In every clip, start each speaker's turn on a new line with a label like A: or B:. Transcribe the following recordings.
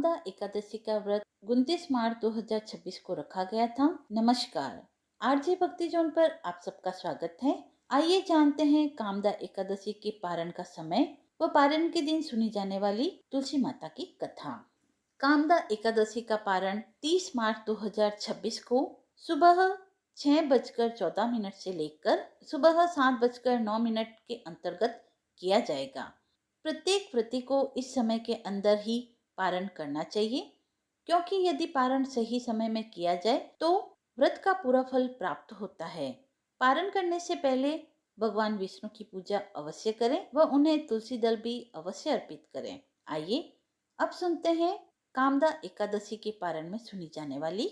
A: कामदा एकादशी का व्रत 29 मार्च 2026 को रखा गया था। नमस्कार, आरजे भक्ति जोन पर आप सबका स्वागत है। आइए जानते हैं कामदा एकादशी के पारण का समय व पारण के दिन सुनी जाने वाली तुलसी माता की कथा। कामदा एकादशी का पारण 30 मार्च 2026 को सुबह 6:14 से लेकर सुबह 7:09 के अंतर्गत किया जाएगा। प्रत्येक व्रती को इस समय के अंदर ही पारण करना चाहिए, क्योंकि यदि पारण सही समय में किया जाए तो व्रत का पूरा फल प्राप्त होता है। पारण करने से पहले भगवान विष्णु की पूजा अवश्य करें व उन्हें तुलसी दल भी अवश्य अर्पित करें। आइए अब सुनते हैं कामदा एकादशी के पारण में सुनी जाने वाली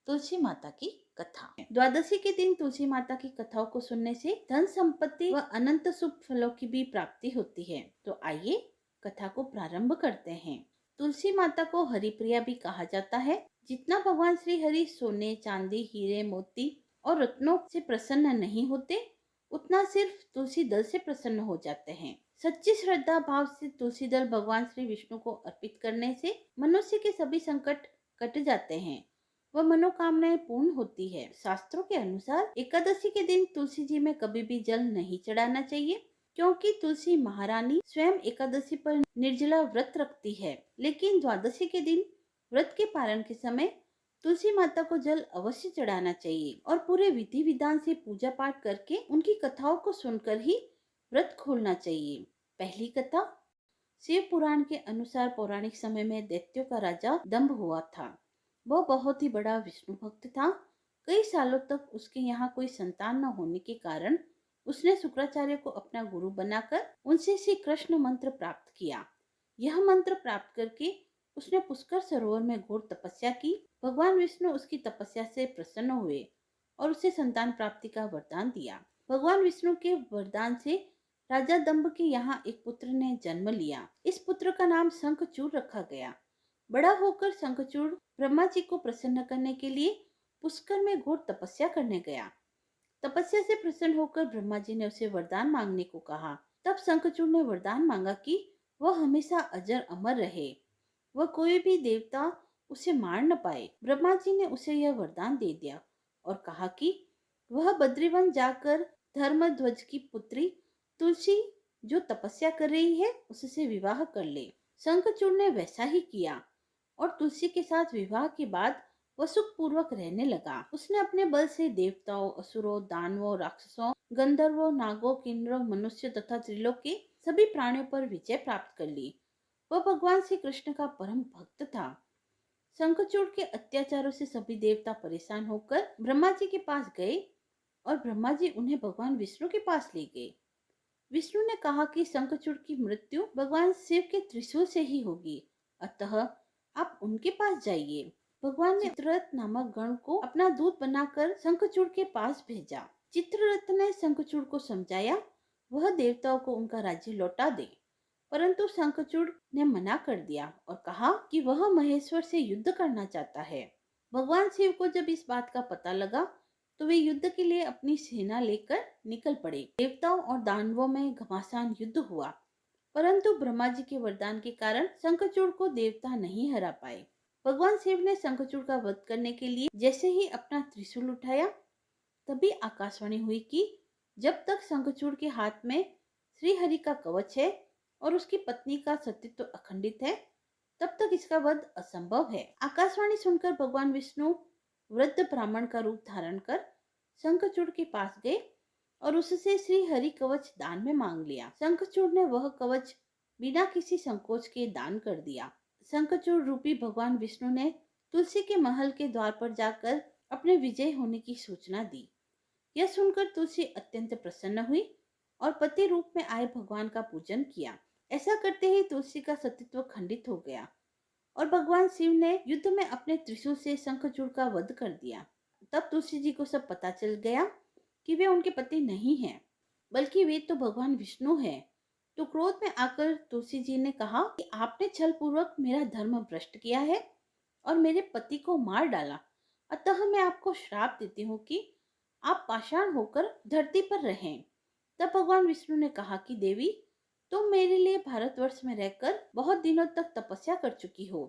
A: तुलसी माता की कथा। द्वादशी के दिन तुलसी माता की कथाओं को सुनने से धन संपत्ति व अनंत शुभ फलों की भी प्राप्ति होती है। तो आइए कथा को प्रारंभ करते हैं। तुलसी माता को हरिप्रिया भी कहा जाता है। जितना भगवान श्री हरि सोने, चांदी, हीरे, मोती और रत्नों से प्रसन्न नहीं होते, उतना सिर्फ तुलसी दल से प्रसन्न हो जाते हैं। सच्ची श्रद्धा भाव से तुलसी दल भगवान श्री विष्णु को अर्पित करने से मनुष्य के सभी संकट कट जाते हैं व मनोकामनाएं पूर्ण होती है। शास्त्रों के अनुसार एकादशी के दिन तुलसी जी में कभी भी जल नहीं चढ़ाना चाहिए, क्योंकि तुलसी महारानी स्वयं एकादशी पर निर्जला व्रत रखती है। लेकिन द्वादशी के दिन व्रत के पारण के समय तुलसी माता को जल अवश्य चढ़ाना चाहिए और पूरे विधि विधान से पूजा पाठ करके उनकी कथाओं को सुनकर ही व्रत खोलना चाहिए। पहली कथा। शिव पुराण के अनुसार पौराणिक समय में दैत्यों का राजा दंभ हुआ था। वह बहुत ही बड़ा विष्णु भक्त था। कई सालों तक उसके यहाँ कोई संतान न होने के कारण उसने शुक्राचार्य को अपना गुरु बनाकर उनसे श्री कृष्ण मंत्र प्राप्त किया। यह मंत्र प्राप्त करके उसने पुष्कर सरोवर में घोर तपस्या की। भगवान विष्णु उसकी तपस्या से प्रसन्न हुए और उसे संतान प्राप्ति का वरदान दिया। भगवान विष्णु के वरदान से राजा दंभ के यहाँ एक पुत्र ने जन्म लिया। इस पुत्र का नाम शंखचूड़ रखा गया। बड़ा होकर शंखचूड़ ब्रह्मा जी को प्रसन्न करने के लिए पुष्कर में घोर तपस्या करने गया। तपस्या से प्रसन्न होकर ब्रह्मा जी ने उसे वरदान मांगने को कहा। तब शंखचूड़ ने वरदान मांगा कि वह हमेशा अजर अमर रहे, वह कोई भी देवता उसे मार न पाए। ब्रह्मा जी ने उसे यह वरदान दे दिया और कहा कि वह बद्रीवन जाकर धर्मध्वज की पुत्री तुलसी जो तपस्या कर रही है उससे विवाह कर ले। शंखचूड़ ने वैसा ही किया और तुलसी के साथ विवाह के बाद वह सुख पूर्वक रहने लगा। उसने अपने बल से देवताओं, असुरों, दानवों, राक्षसों, गंधर्वों, नागों, किन्नरों, मनुष्य तथा त्रिलोक के सभी प्राणियों पर विजय प्राप्त कर ली। वह भगवान श्री कृष्ण का परम भक्त था। शंखचूड़ के अत्याचारों से सभी देवता परेशान होकर ब्रह्मा जी के पास गए और ब्रह्मा जी उन्हें भगवान विष्णु के पास ले गए। विष्णु ने कहा कि शंखचूड़ की मृत्यु भगवान शिव के त्रिशूल से ही होगी, अतः आप उनके पास जाइए। भगवान ने चित्ररथ नामक गण को अपना दूत बनाकर शंखचूड़ के पास भेजा। चित्ररथ ने शंखचूड़ को समझाया वह देवताओं को उनका राज्य लौटा दे, परंतु शंखचूड़ ने मना कर दिया और कहा कि वह महेश्वर से युद्ध करना चाहता है। भगवान शिव को जब इस बात का पता लगा तो वे युद्ध के लिए अपनी सेना लेकर निकल पड़े। देवताओं और दानवों में घमासान युद्ध हुआ, परंतु ब्रह्मा जी के वरदान के कारण शंखचूड़ को देवता नहीं हरा पाए। भगवान शिव ने शंखचूड़ का वध करने के लिए जैसे ही अपना त्रिशूल उठाया, तभी आकाशवाणी हुई कि जब तक शंखचूड़ के हाथ में श्री हरि का कवच है और उसकी पत्नी का सतीत्व अखंडित है, तब तक इसका वध असंभव है। आकाशवाणी सुनकर भगवान विष्णु वृद्ध ब्राह्मण का रूप धारण कर शंखचूड़ के पास गए और उससे श्री हरि कवच दान में मांग लिया। शंखचूड़ ने वह कवच बिना किसी संकोच के दान कर दिया। शंखचूड़ रूपी भगवान विष्णु ने तुलसी के महल के द्वार पर जाकर अपने विजय होने की सूचना दी। यह सुनकर तुलसी अत्यंत प्रसन्न हुई और पति रूप में आए भगवान का पूजन किया। ऐसा करते ही तुलसी का सतीत्व खंडित हो गया और भगवान शिव ने युद्ध में अपने त्रिशूल से शंखचूड़ का वध कर दिया। तब तुलसी जी को सब पता चल गया कि वे उनके पति नहीं हैं, बल्कि वे तो भगवान विष्णु हैं। तो क्रोध में आकर तुलसी जी ने कहा कि आपने छल पूर्वक मेरा धर्म भ्रष्ट किया है और मेरे पति को मार डाला, अतः मैं आपको श्राप देती हूँ कि आप पाषाण होकर धरती पर रहें। तब भगवान विष्णु ने कहा कि देवी, तुम मेरे लिए भारतवर्ष में रहकर बहुत दिनों तक तपस्या कर चुकी हो,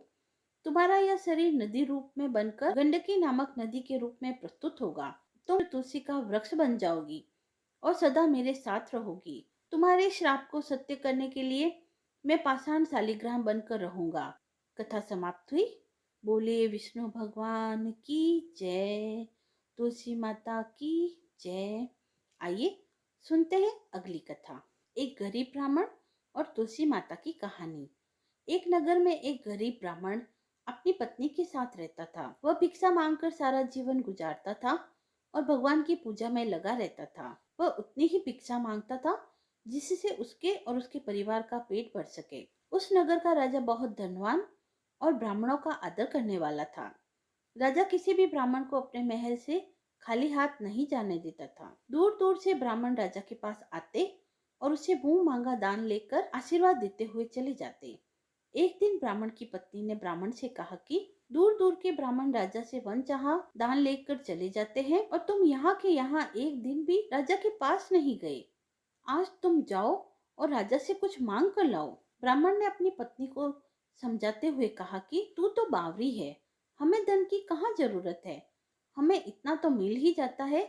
A: तुम्हारा यह शरीर नदी रूप में बनकर गंडकी नामक नदी के रूप में प्रस्तुत होगा। तुम तुलसी का वृक्ष बन जाओगी और सदा मेरे साथ रहोगी। तुम्हारे श्राप को सत्य करने के लिए मैं पाषाण शालिग्राम बनकर रहूंगा। कथा समाप्त हुई। बोले विष्णु भगवान की जय, तुलसी माता की जय। आइए सुनते हैं अगली कथा। एक गरीब ब्राह्मण और तुलसी माता की कहानी। एक नगर में एक गरीब ब्राह्मण अपनी पत्नी के साथ रहता था। वह भिक्षा मांगकर सारा जीवन गुजारता था और भगवान की पूजा में लगा रहता था। वह उतनी ही भिक्षा मांगता था जिससे उसके और उसके परिवार का पेट भर सके। उस नगर का राजा बहुत धनवान और ब्राह्मणों का आदर करने वाला था। राजा किसी भी ब्राह्मण को अपने महल से खाली हाथ नहीं जाने देता था। दूर दूर से ब्राह्मण राजा के पास आते और उसे मुंह मांगा दान लेकर आशीर्वाद देते हुए चले जाते। एक दिन ब्राह्मण की पत्नी ने ब्राह्मण से कहा कि दूर दूर के ब्राह्मण राजा से मनचाहा दान लेकर चले जाते हैं और तुम यहाँ के यहाँ एक दिन भी राजा के पास नहीं गए। आज तुम जाओ और राजा से कुछ मांग कर लाओ। ब्राह्मण ने अपनी पत्नी को समझाते हुए कहा कि तू तो बावरी है, हमें धन की कहाँ जरूरत है। हमें इतना तो मिल ही जाता है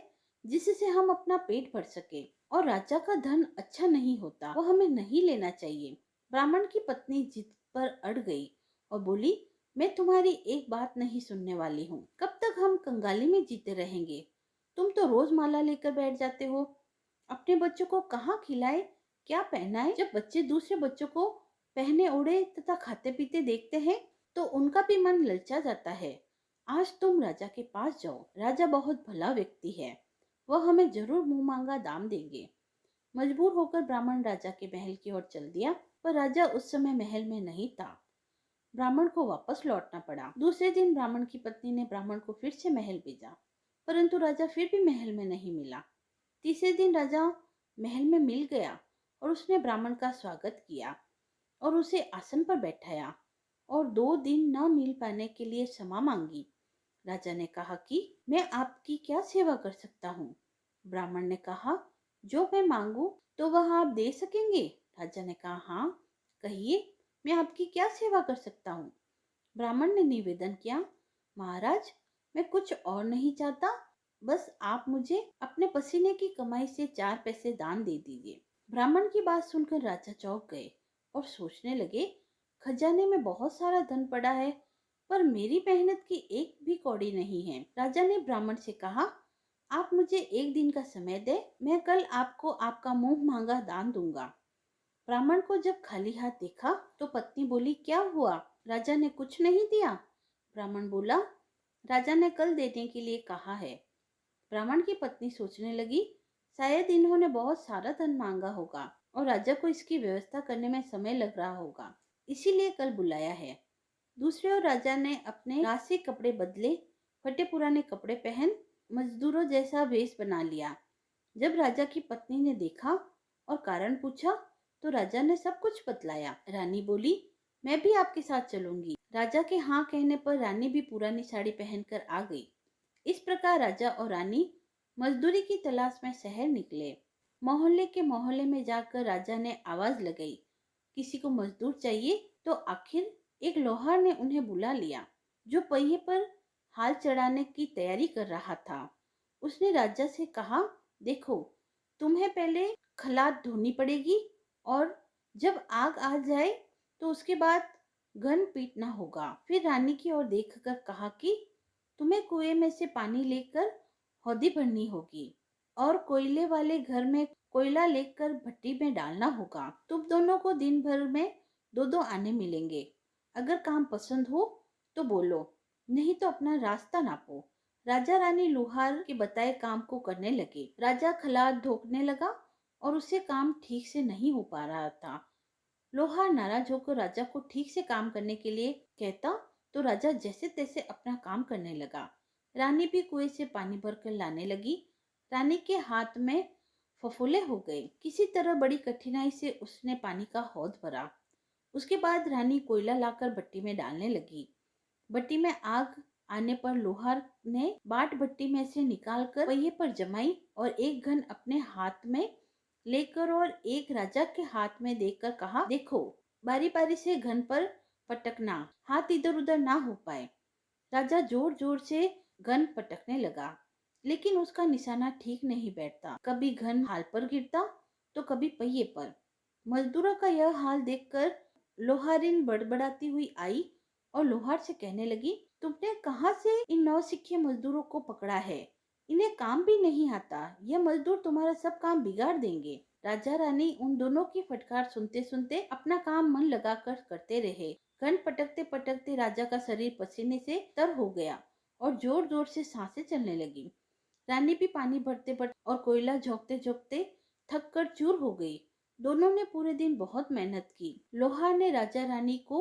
A: जिससे हम अपना पेट भर सके, और राजा का धन अच्छा नहीं होता, वो हमें नहीं लेना चाहिए। ब्राह्मण की पत्नी जिद पर अड़ गई और बोली, मैं तुम्हारी एक बात नहीं सुनने वाली हूँ। कब तक हम कंगाली में जीते रहेंगे? तुम तो रोज माला लेकर बैठ जाते हो। अपने बच्चों को कहाँ खिलाए, क्या पहनाए? जब बच्चे दूसरे बच्चों को पहने ओढ़े तथा खाते पीते देखते हैं तो उनका भी मन ललचा जाता है। आज तुम राजा के पास जाओ, राजा बहुत भला व्यक्ति है, वह हमें जरूर मुंह मांगा दाम देंगे। मजबूर होकर ब्राह्मण राजा के महल की ओर चल दिया, पर राजा उस समय महल में नहीं था। ब्राह्मण को वापस लौटना पड़ा। दूसरे दिन ब्राह्मण की पत्नी ने ब्राह्मण को फिर से महल भेजा, परंतु राजा फिर भी महल में नहीं मिला। तीसरे दिन राजा महल में मिल गया और उसने ब्राह्मण का स्वागत किया और उसे आसन पर बैठाया और 2 दिन न मिल पाने के लिए क्षमा मांगी। राजा ने कहा कि मैं आपकी क्या सेवा कर सकता हूँ? ब्राह्मण ने कहा, जो मैं मांगू तो वह आप दे सकेंगे? राजा ने कहा, हाँ, कहिए, मैं आपकी क्या सेवा कर सकता हूँ? ब्राह्मण ने निवेदन किया, महाराज, मैं कुछ और नहीं चाहता, बस आप मुझे अपने पसीने की कमाई से 4 पैसे दान दे दीजिए। ब्राह्मण की बात सुनकर राजा चौंक गए और सोचने लगे, खजाने में बहुत सारा धन पड़ा है, पर मेरी मेहनत की एक भी कौड़ी नहीं है। राजा ने ब्राह्मण से कहा, आप मुझे 1 दिन का समय दे, मैं कल आपको आपका मुंह मांगा दान दूंगा। ब्राह्मण को जब खाली हाथ देखा तो पत्नी बोली, क्या हुआ? राजा ने कुछ नहीं दिया? ब्राह्मण बोला, राजा ने कल देने के लिए कहा है। ब्राह्मण की पत्नी सोचने लगी, शायद इन्होंने बहुत सारा धन मांगा होगा और राजा को इसकी व्यवस्था करने में समय लग रहा होगा, इसीलिए कल बुलाया है। दूसरी ओर राजा ने अपने राशि कपड़े बदले, फटे पुराने कपड़े पहन मजदूरों जैसा वेश बना लिया। जब राजा की पत्नी ने देखा और कारण पूछा तो राजा ने सब कुछ बतलाया। रानी बोली, मैं भी आपके साथ चलूंगी। राजा के हाँ कहने पर रानी भी पुरानी साड़ी पहनकर आ गई। इस प्रकार राजा और रानी मजदूरी की तलाश में शहर निकले। मोहल्ले के मोहल्ले में जाकर राजा ने आवाज लगाई, किसी को मजदूर चाहिए? तो आखिर एक लोहार ने उन्हें बुला लिया, जो पहिए पर हाल चढ़ाने की तैयारी कर रहा था। उसने राजा से कहा, देखो, तुम्हें पहले खलात धोनी पड़ेगी और जब आग आ जाए तो उसके बाद घन पीटना होगा। फिर रानी की ओर देखकर कहा कि तुम्हें कुएं में से पानी लेकर हौदी भरनी होगी और कोयले वाले घर में कोयला लेकर भट्टी में डालना होगा। तुम दोनों को दिन भर में 2-2 आने मिलेंगे। अगर काम पसंद हो तो बोलो, नहीं तो अपना रास्ता नापो। राजा रानी लोहार के बताए काम को करने लगे। राजा खलात ढोकने लगा और उसे काम ठीक से नहीं हो पा रहा था। लोहार नाराज होकर राजा को ठीक से काम करने के लिए कहता तो राजा जैसे तैसे अपना काम करने लगा। रानी भी कुएं से पानी भरकर लाने लगी। रानी के हाथ में फफोले हो गए। किसी तरह बड़ी कठिनाई से उसने पानी का हौद भरा। उसके बाद रानी कोयला लाकर भट्टी में डालने लगी। भट्टी में आग आने पर लोहार ने बाट भट्टी में से निकालकर पहिए पर जमाई और एक घन अपने हाथ में लेकर और एक राजा के हाथ में देकर कहा, देखो, बारी बारी से घन पर पटकना, हाथ इधर उधर ना हो पाए। राजा जोर जोर से घन पटकने लगा, लेकिन उसका निशाना ठीक नहीं बैठता। कभी घन हाल पर गिरता तो कभी पहिए पर। मजदूरों का यह हाल देखकर लोहारिन बड़बड़ाती हुई आई और लोहार से कहने लगी, तुमने कहाँ से इन नौसिखिए मजदूरों को पकड़ा है? इन्हें काम भी नहीं आता। यह मजदूर तुम्हारा सब काम बिगाड़ देंगे। राजा रानी उन दोनों की फटकार सुनते सुनते अपना काम मन लगाकर करते रहे। घन पटकते पटकते राजा का शरीर पसीने से तर हो गया और जोर जोर से सांसें चलने लगी। रानी भी पानी भरते भरते और कोयला झोंकते झोंकते थक कर चूर हो गई। दोनों ने पूरे दिन बहुत मेहनत की। लोहार ने राजा रानी को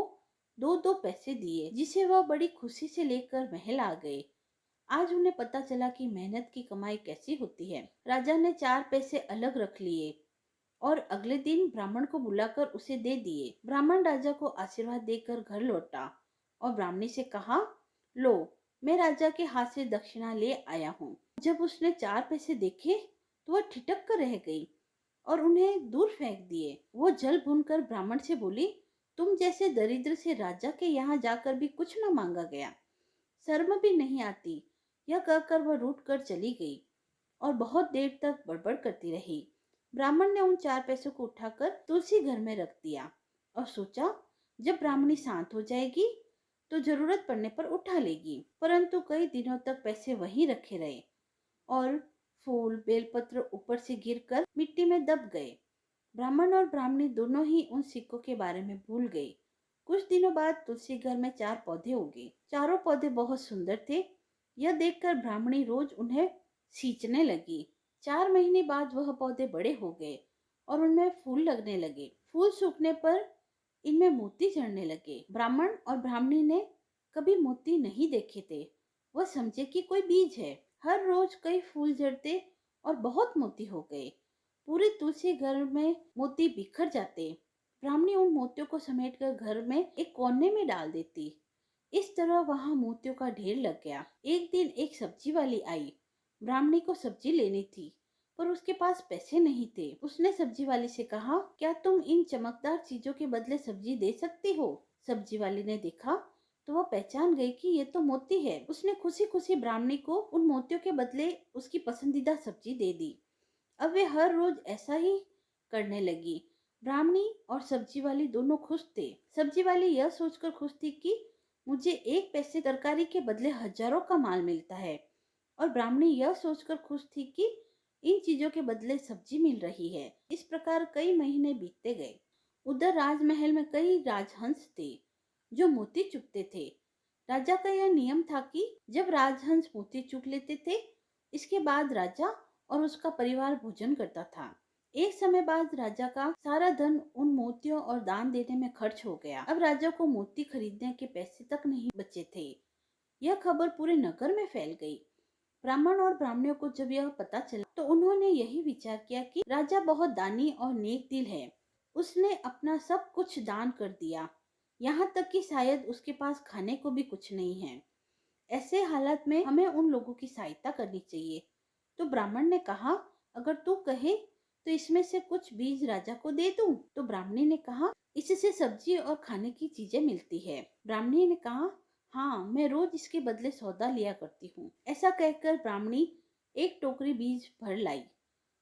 A: दो दो पैसे दिए, जिसे वह बड़ी खुशी से लेकर महल आ गए। आज उन्हें पता चला कि मेहनत की कमाई कैसी होती है। राजा ने 4 पैसे अलग रख लिए और अगले दिन ब्राह्मण को बुलाकर उसे दे दिए। ब्राह्मण राजा को आशीर्वाद देकर घर लौटा और ब्राह्मणी से कहा, लो, मैं राजा के हाथ से दक्षिणा ले आया हूँ। जब उसने 4 पैसे देखे तो वह ठिठक कर रह गई और उन्हें दूर फेंक दिए। वो जल भूनकर ब्राह्मण से बोली, तुम जैसे दरिद्र से राजा के यहाँ जाकर भी कुछ न मांगा गया, शर्म भी नहीं आती। यह कहकर वह रूठ कर चली गई और बहुत देर तक बड़बड़ करती रही। ब्राह्मण ने उन 4 पैसों को उठाकर तुलसी घर में रख दिया और सोचा, जब ब्राह्मणी शांत हो जाएगी तो जरूरत पड़ने पर उठा लेगी। परंतु कई दिनों तक पैसे वहीं रखे रहे और फूल बेलपत्र ऊपर से गिरकर मिट्टी में दब गए। ब्राह्मण और ब्राह्मणी दोनों ही उन सिक्कों के बारे में भूल गए। कुछ दिनों बाद तुलसी घर में 4 पौधे उगे। चारों पौधे बहुत सुंदर थे। यह देखकर ब्राह्मणी रोज उन्हें सींचने लगी। 4 महीने बाद वह पौधे बड़े हो गए और उनमें फूल लगने लगे। फूल सूखने पर इनमें मोती झड़ने लगे। ब्राह्मण और ब्राह्मणी ने कभी मोती नहीं देखे थे। वह समझे कि कोई बीज है। हर रोज कई फूल झड़ते और बहुत मोती हो गए। पूरे तुलसी घर में मोती बिखर जाते। ब्राह्मणी उन मोतियों को समेटकर घर में एक कोने में डाल देती। इस तरह वहां मोतियों का ढेर लग गया। एक दिन एक सब्जी वाली आई। ब्राह्मणी को सब्जी लेनी थी, पर उसके पास पैसे नहीं थे। उसने सब्जी वाली से कहा, क्या तुम इन चमकदार चीजों के बदले सब्जी दे सकती हो? सब्जी वाली ने देखा तो वह पहचान गई कि ये तो मोती है। उसने खुशी खुशी ब्राह्मणी को उन मोतियों के बदले उसकी पसंदीदा सब्जी दे दी। अब वे हर रोज ऐसा ही करने लगी। ब्राह्मणी और सब्जी वाली दोनों खुश थे। सब्जी वाली यह सोचकर खुश थी कि मुझे 1 पैसे तरकारी के बदले हजारों का माल मिलता है, और ब्राह्मणी यह सोचकर खुश थी कि इन चीजों के बदले सब्जी मिल रही है। इस प्रकार कई महीने बीतते गए। उधर राजमहल में कई राजहंस थे जो मोती चुगते थे। राजा का यह नियम था कि जब राजहंस मोती चुग लेते थे, इसके बाद राजा और उसका परिवार भोजन करता था। एक समय बाद राजा का सारा धन उन मोतियों और दान देने में खर्च हो गया। अब राजा को मोती खरीदने के पैसे तक नहीं बचे थे। यह खबर पूरे नगर में फैल गई। ब्राह्मण और ब्राह्मणियों को जब यह पता चला तो उन्होंने यही विचार किया कि राजा बहुत दानी और नेक दिल है। उसने अपना सब कुछ दान कर दिया, यहाँ तक कि शायद उसके पास खाने को भी कुछ नहीं है। ऐसे हालात में हमें उन लोगों की सहायता करनी चाहिए। तो ब्राह्मण ने कहा, अगर तू कहे तो इसमें से कुछ बीज राजा को दे दूं। तो ब्राह्मणी ने कहा, इससे सब्जी और खाने की चीजें मिलती है। ब्राह्मणी ने कहा, हाँ, मैं रोज इसके बदले सौदा लिया करती हूँ। ऐसा कहकर ब्राह्मणी एक टोकरी बीज भर लाई।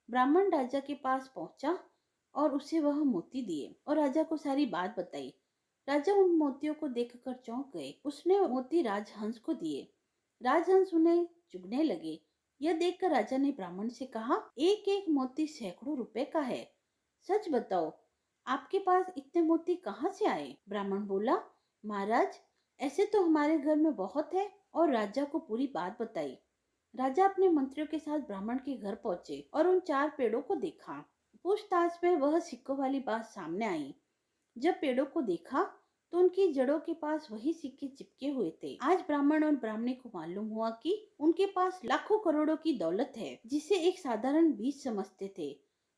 A: ब्राह्मण राजा के पास पहुंचा और उसे वह मोती दिए और राजा को सारी बात बताई। राजा उन मोतियों को देखकर चौंक गए। उसने मोती राजहंस को दिए। राजहंस उन्हें चुगने लगे। यह देखकर राजा ने ब्राह्मण से कहा, एक एक मोती सैकड़ों रुपए का है। सच बताओ, आपके पास इतने मोती कहाँ से आए? ब्राह्मण बोला, महाराज, ऐसे तो हमारे घर में बहुत है। और राजा को पूरी बात बताई। राजा अपने मंत्रियों के साथ ब्राह्मण के घर पहुंचे और उन 4 पेड़ों को देखा। पूछताछ में वह सिक्कों वाली बात सामने आई। जब पेड़ों को देखा तो उनकी जड़ों के पास वही सिक्के चिपके हुए थे। आज ब्राह्मण और ब्राह्मणी को मालूम हुआ कि उनके पास लाखों करोड़ों की दौलत है, जिसे एक साधारण बीज समझते थे।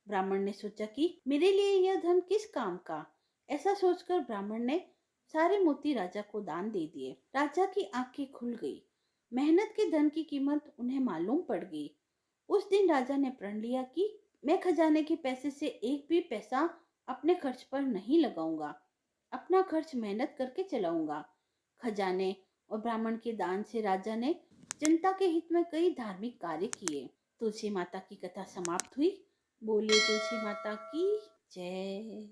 A: ब्राह्मण ने सोचा कि मेरे लिए यह धन किस काम का। ऐसा सोचकर ब्राह्मण ने सारे मोती राजा को दान दे दिए। राजा की आंखें खुल गई। मेहनत के धन की कीमत उन्हें मालूम पड़ गई। उस दिन राजा ने प्रण लिया कि मैं खजाने के पैसे से एक भी पैसा अपने खर्च पर नहीं लगाऊंगा। अपना खर्च मेहनत करके चलाऊंगा। खजाने और ब्राह्मण के दान से राजा ने जनता के हित में कई धार्मिक कार्य किए। तुलसी माता की कथा समाप्त हुई। बोलिए तुलसी माता की जय।